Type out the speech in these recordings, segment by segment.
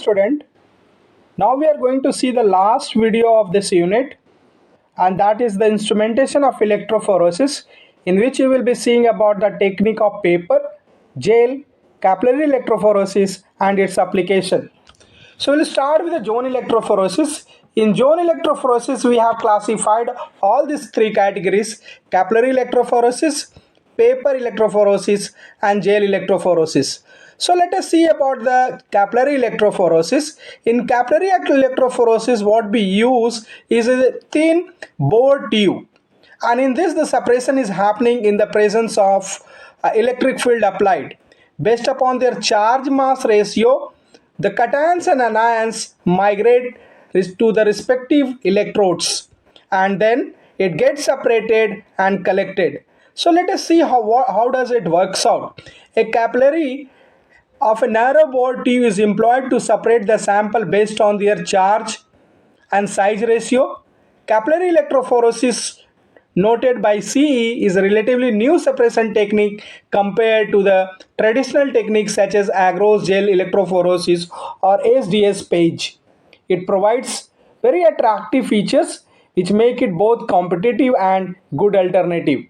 student. Now we are going to see the last video of this unit, and that is the instrumentation of electrophoresis, in which you will be seeing about the technique of paper, gel, capillary electrophoresis and its application. So we'll start with the zone electrophoresis. In zone electrophoresis, we have classified all these three categories: capillary electrophoresis, paper electrophoresis and gel electrophoresis. So let us see about the capillary electrophoresis. In capillary electrophoresis, what we use is a thin bore tube, and in this the separation is happening in the presence of electric field applied. Based upon their charge mass ratio, the cations and anions migrate to the respective electrodes, and then it gets separated and collected. So let us see how does it works out. A capillary of a narrow bore tube is employed to separate the sample based on their charge and size ratio. Capillary electrophoresis, noted by CE, is a relatively new separation technique compared to the traditional techniques such as agarose gel electrophoresis or SDS page. It provides very attractive features which make it both competitive and good alternative.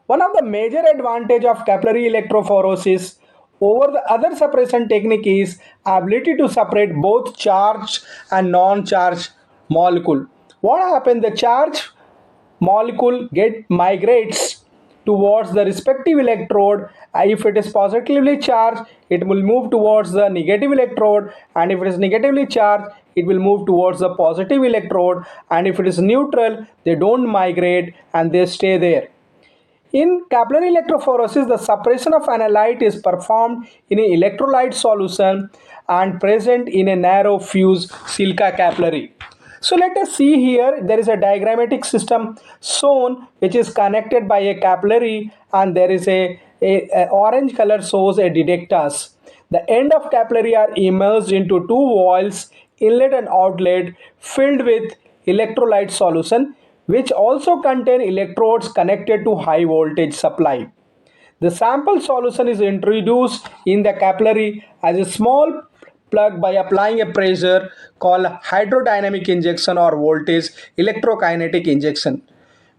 One of the major advantage of capillary electrophoresis over the other separation technique is ability to separate both charged and non-charged molecule. What happens? The charge molecule migrates towards the respective electrode. If it is positively charged, it will move towards the negative electrode, and if it is negatively charged, it will move towards the positive electrode, and if it is neutral, they don't migrate and they stay there. In capillary electrophoresis, the separation of analyte is performed in an electrolyte solution and present in a narrow fused silica capillary. So let us see here, there is a diagrammatic system shown which is connected by a capillary, and there is a orange color shows a detectors. The end of capillary are immersed into two valves, inlet and outlet, filled with electrolyte solution, which also contain electrodes connected to high voltage supply. The sample solution is introduced in the capillary as a small plug by applying a pressure called hydrodynamic injection or voltage electrokinetic injection.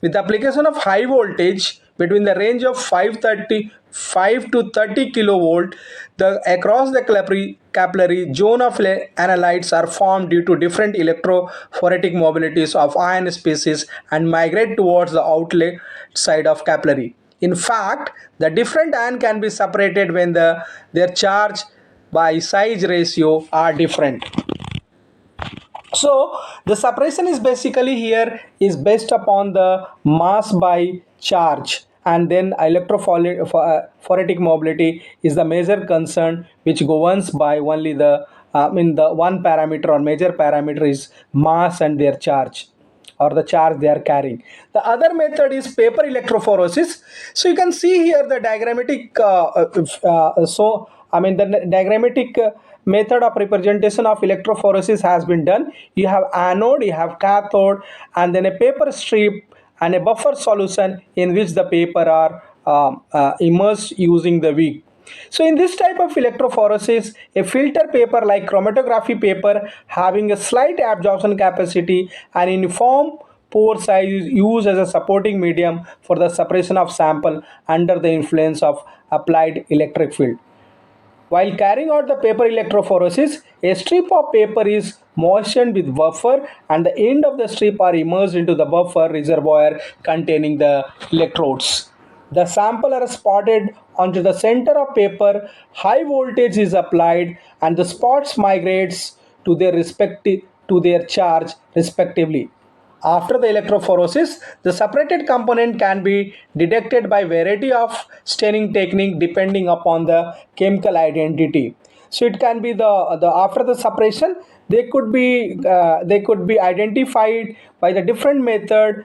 With the application of high voltage between the range of 5 to 30 kilovolt, across the capillary zone of analytes are formed due to different electrophoretic mobilities of ion species and migrate towards the outlet side of capillary. In fact, the different ion can be separated when their charge by size ratio are different. So the separation is basically here is based upon the mass by charge, and then electrophoretic mobility is the major concern which governs by only the the one parameter or major parameter is mass and their charge, or the charge they are carrying. The other method is paper electrophoresis. So you can see here the diagrammatic the diagrammatic method of representation of electrophoresis has been done. You have anode, you have cathode, and then a paper strip and a buffer solution in which the paper are immersed using the wick. So in this type of electrophoresis, a filter paper like chromatography paper having a slight absorption capacity and uniform pore size is used as a supporting medium for the separation of sample under the influence of applied electric field. While carrying out the paper electrophoresis, a strip of paper is moistened with buffer, and the end of the strip are immersed into the buffer reservoir containing the electrodes. The sample are spotted onto the center of paper, high voltage is applied, and the spots migrates to their charge respectively. After the electrophoresis, the separated component can be detected by variety of staining technique depending upon the chemical identity. So it can be the after the separation, they could be identified by the different method.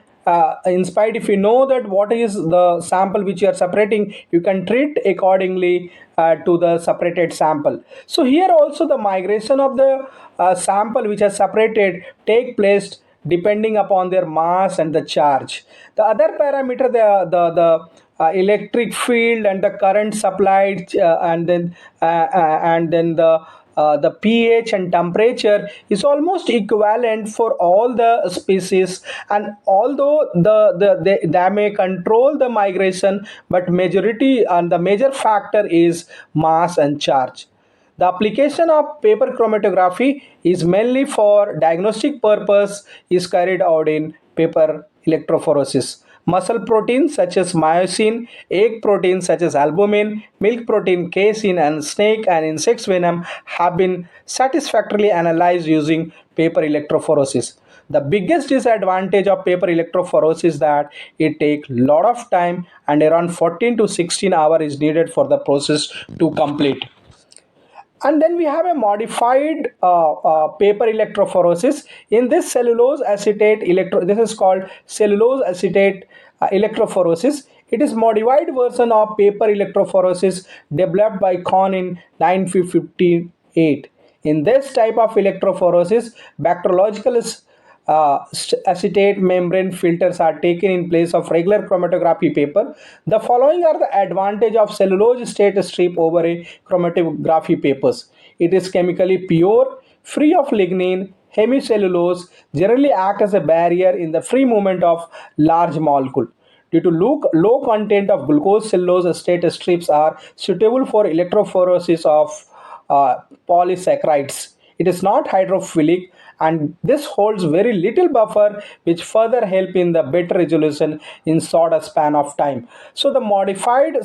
In spite, if you know that what is the sample which you are separating, you can treat accordingly to the separated sample. So here also the migration of the sample which are separated take place depending upon their mass and the charge. The other parameter, the electric field and the current supplied, and then the the pH and temperature is almost equivalent for all the species, and although they may control the migration, but majority and the major factor is mass and charge. The application of paper chromatography is mainly for diagnostic purpose is carried out in paper electrophoresis. Muscle proteins such as myosin, egg proteins such as albumin, milk protein casein, and snake and insects venom have been satisfactorily analyzed using paper electrophoresis. The biggest disadvantage of paper electrophoresis is that it takes a lot of time, and around 14 to 16 hours is needed for the process to complete. And then we have a modified paper electrophoresis. In this cellulose acetate this is called cellulose acetate electrophoresis. It is modified version of paper electrophoresis developed by Kohn in 1958. In this type of electrophoresis, bacteriological acetate membrane filters are taken in place of regular chromatography paper. The following are the advantage of cellulose state strip over a chromatography papers. It is chemically pure, free of lignin, hemicellulose, generally act as a barrier in the free movement of large molecule. Due to low content of glucose, cellulose state strips are suitable for electrophoresis of uh, polysaccharides. It is not hydrophilic, and this holds very little buffer, which further help in the better resolution in shorter span of time. So the modified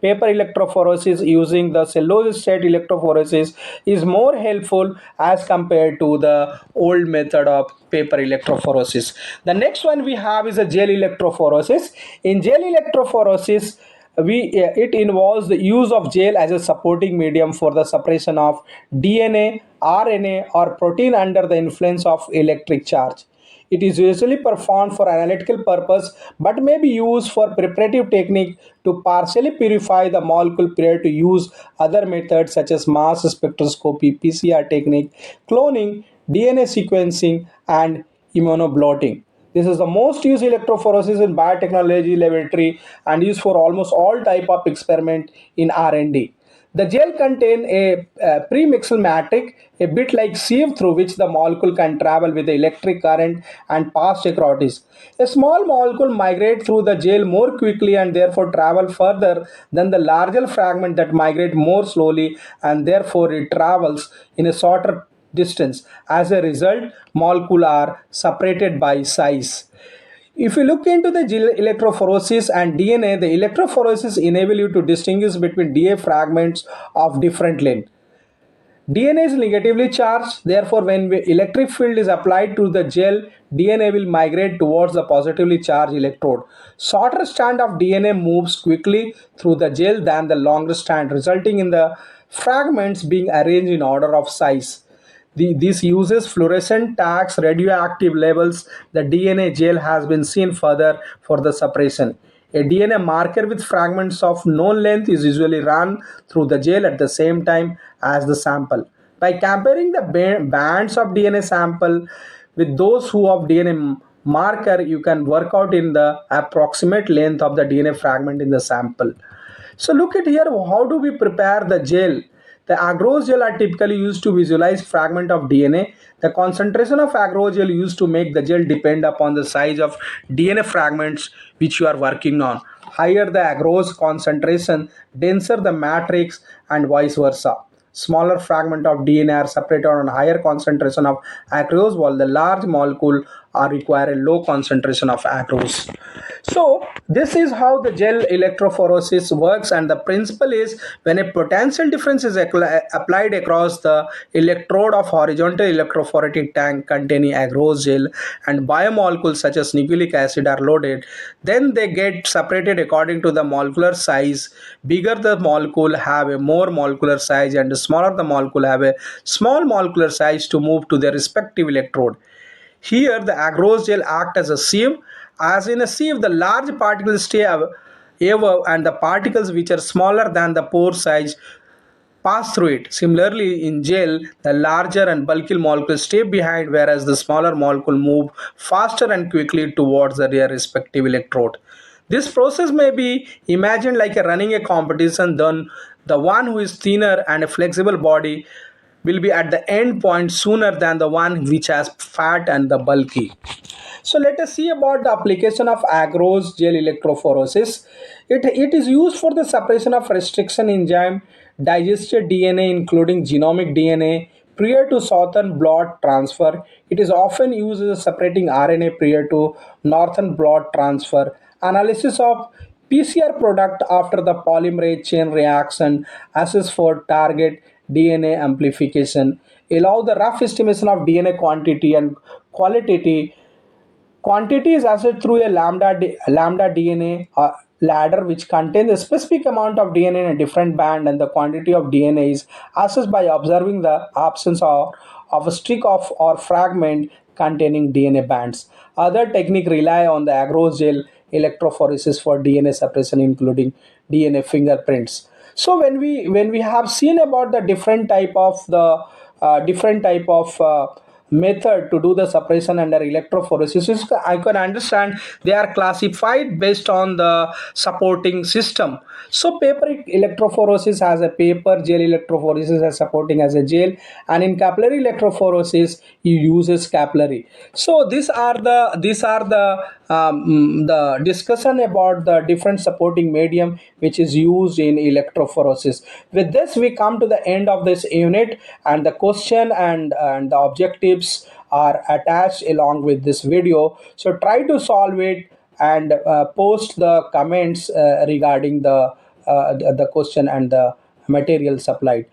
paper electrophoresis using the cellulose state electrophoresis is more helpful as compared to the old method of paper electrophoresis. The next one we have is a gel electrophoresis. In gel electrophoresis, it involves the use of gel as a supporting medium for the separation of DNA, RNA, or protein under the influence of electric charge. It is usually performed for analytical purpose, but may be used for preparative technique to partially purify the molecule prior to use other methods such as mass spectroscopy, PCR technique, cloning, DNA sequencing, and immunoblotting. This is the most used electrophoresis in biotechnology laboratory and used for almost all type of experiment in R&D. The gel contain a premixed matrix, a bit like sieve through which the molecule can travel with the electric current and pass across it. A small molecule migrate through the gel more quickly and therefore travel further than the larger fragment that migrate more slowly, and therefore it travels in a shorter distance. As a result, molecules are separated by size. If you look into the electrophoresis and DNA, the electrophoresis enable you to distinguish between DNA fragments of different length. DNA is negatively charged, therefore when electric field is applied to the gel, DNA will migrate towards the positively charged electrode. Shorter strand of DNA moves quickly through the gel than the longer strand, resulting in the fragments being arranged in order of size. This uses fluorescent tags, radioactive levels. The DNA gel has been seen further for the separation. A DNA marker with fragments of known length is usually run through the gel at the same time as the sample. By comparing the bands of DNA sample with those who have DNA marker, you can work out in the approximate length of the DNA fragment in the sample. So look at here, how do we prepare the gel? The agarose gel are typically used to visualize fragment of DNA. The concentration of agarose gel used to make the gel depend upon the size of DNA fragments which you are working on. Higher the agarose concentration, denser the matrix, and vice versa. Smaller fragment of DNA are separated on higher concentration of agarose, while the large molecule are require a low concentration of agarose. So this is how the gel electrophoresis works, and the principle is when a potential difference is applied across the electrode of horizontal electrophoretic tank containing agarose gel and biomolecules such as nucleic acid are loaded, then they get separated according to the molecular size. Bigger the molecule have a more molecular size, and the smaller the molecule have a small molecular size to move to their respective electrode. Here, the agarose gel act as a sieve. As in a sieve, the large particles stay above, and the particles which are smaller than the pore size pass through it. Similarly, in gel, the larger and bulky molecules stay behind, whereas the smaller molecule move faster and quickly towards their respective electrode. This process may be imagined like a running a competition. Then the one who is thinner and a flexible body will be at the end point sooner than the one which has fat and the bulky. So let us see about the application of agarose gel electrophoresis. It is used for the separation of restriction enzyme, digested DNA including genomic DNA prior to southern blot transfer. It is often used as a separating RNA prior to northern blot transfer. Analysis of PCR product after the polymerase chain reaction, assess for target DNA amplification, allow the rough estimation of DNA quantity and qualitative. Quantity is assessed through a lambda DNA ladder which contains a specific amount of DNA in a different band, and the quantity of DNA is assessed by observing the absence of a streak of or fragment containing DNA bands. Other techniques rely on the agarose gel electrophoresis for DNA separation, including DNA fingerprints. So when we have seen about the different type of method to do the separation under electrophoresis, I can understand they are classified based on the supporting system. So paper electrophoresis has a paper, gel electrophoresis as supporting as a gel, and in capillary electrophoresis you uses capillary. So these are the discussion about the different supporting medium which is used in electrophoresis. With this we come to the end of this unit, and the question and the objectives are attached along with this video. So try to solve it and post the comments regarding the question and the material supplied.